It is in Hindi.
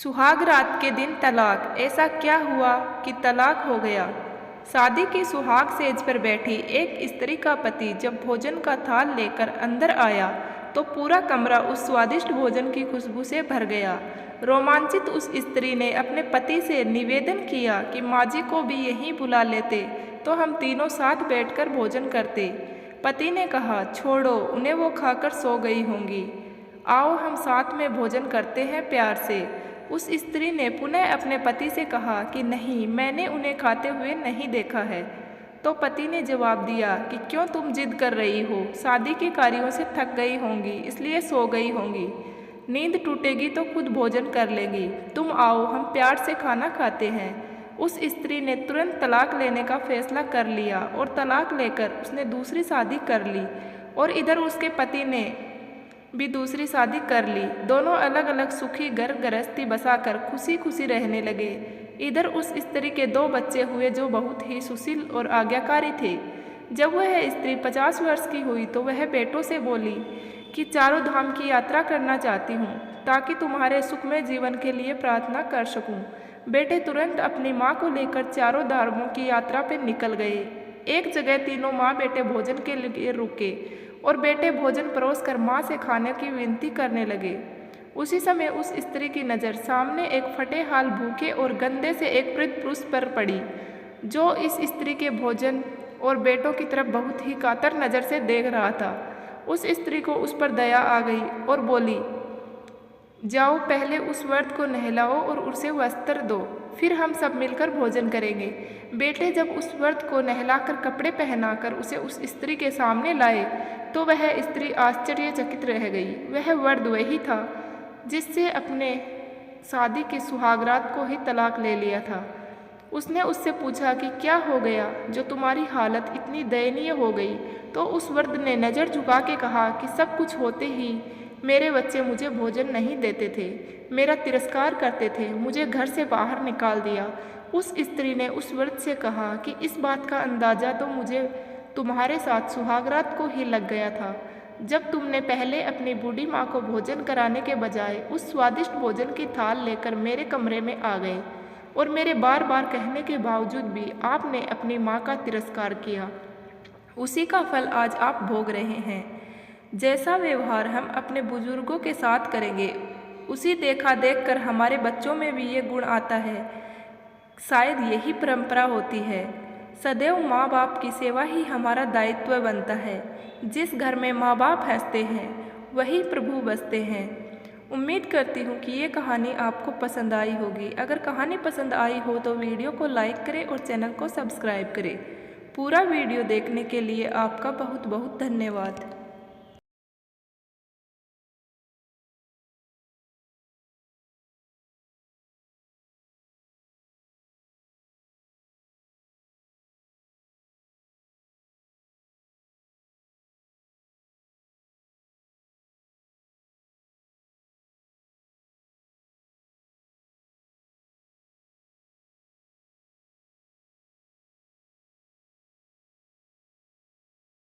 सुहाग रात के दिन तलाक। ऐसा क्या हुआ कि तलाक हो गया। शादी की सुहाग सेज पर बैठी एक स्त्री का पति जब भोजन का थाल लेकर अंदर आया तो पूरा कमरा उस स्वादिष्ट भोजन की खुशबू से भर गया। रोमांचित उस स्त्री ने अपने पति से निवेदन किया कि माँ जी को भी यहीं बुला लेते तो हम तीनों साथ बैठकर भोजन करते। पति ने कहा, छोड़ो, उन्हें वो खाकर सो गई होंगी, आओ हम साथ में भोजन करते हैं प्यार से। उस स्त्री ने पुनः अपने पति से कहा कि नहीं, मैंने उन्हें खाते हुए नहीं देखा है। तो पति ने जवाब दिया कि क्यों तुम जिद कर रही हो, शादी के कार्यों से थक गई होंगी इसलिए सो गई होंगी, नींद टूटेगी तो खुद भोजन कर लेंगी, तुम आओ हम प्यार से खाना खाते हैं। उस स्त्री ने तुरंत तलाक लेने का फैसला कर लिया और तलाक लेकर उसने दूसरी शादी कर ली और इधर उसके पति ने भी दूसरी शादी कर ली। दोनों अलग अलग सुखी घर गृहस्थी बसाकर खुशी खुशी रहने लगे। इधर उस स्त्री के 2 बच्चे हुए जो बहुत ही सुशील और आज्ञाकारी थे। जब वह स्त्री 50 वर्ष की हुई तो वह बेटों से बोली कि चारों धाम की यात्रा करना चाहती हूँ ताकि तुम्हारे सुखमय जीवन के लिए प्रार्थना कर सकूँ। बेटे तुरंत अपनी माँ को लेकर चारों धामों की यात्रा पर निकल गए। एक जगह तीनों माँ बेटे भोजन के लिए रुके और बेटे भोजन परोसकर माँ से खाने की विनती करने लगे। उसी समय उस स्त्री की नज़र सामने एक फटे हाल भूखे और गंदे से एक वृद्ध पुरुष पर पड़ी जो इस स्त्री के भोजन और बेटों की तरफ बहुत ही कातर नज़र से देख रहा था। उस स्त्री को उस पर दया आ गई और बोली, जाओ पहले उस वृद्ध को नहलाओ और उसे वस्त्र दो, फिर हम सब मिलकर भोजन करेंगे। बेटे जब उस वृद्ध को नहलाकर कपड़े पहनाकर उसे उस स्त्री के सामने लाए तो वह स्त्री आश्चर्यचकित रह गई। वह वृद्ध वही था जिससे अपने शादी की सुहागरात को ही तलाक ले लिया था। उसने उससे पूछा कि क्या हो गया जो तुम्हारी हालत इतनी दयनीय हो गई। तो उस वृद्ध ने नज़र झुका के कहा कि सब कुछ होते ही मेरे बच्चे मुझे भोजन नहीं देते थे, मेरा तिरस्कार करते थे, मुझे घर से बाहर निकाल दिया। उस स्त्री ने उस वृद्ध से कहा कि इस बात का अंदाज़ा तो मुझे तुम्हारे साथ सुहागरात को ही लग गया था, जब तुमने पहले अपनी बूढ़ी माँ को भोजन कराने के बजाय उस स्वादिष्ट भोजन की थाल लेकर मेरे कमरे में आ गए और मेरे बार बार कहने के बावजूद भी आपने अपनी माँ का तिरस्कार किया। उसी का फल आज आप भोग रहे हैं। जैसा व्यवहार हम अपने बुजुर्गों के साथ करेंगे उसी देखा देखकर हमारे बच्चों में भी ये गुण आता है। शायद यही परंपरा होती है। सदैव माँ बाप की सेवा ही हमारा दायित्व बनता है। जिस घर में माँ बाप हंसते हैं वही प्रभु बसते हैं। उम्मीद करती हूँ कि ये कहानी आपको पसंद आई होगी। अगर कहानी पसंद आई हो तो वीडियो को लाइक करें और चैनल को सब्सक्राइब करें। पूरा वीडियो देखने के लिए आपका बहुत बहुत धन्यवाद।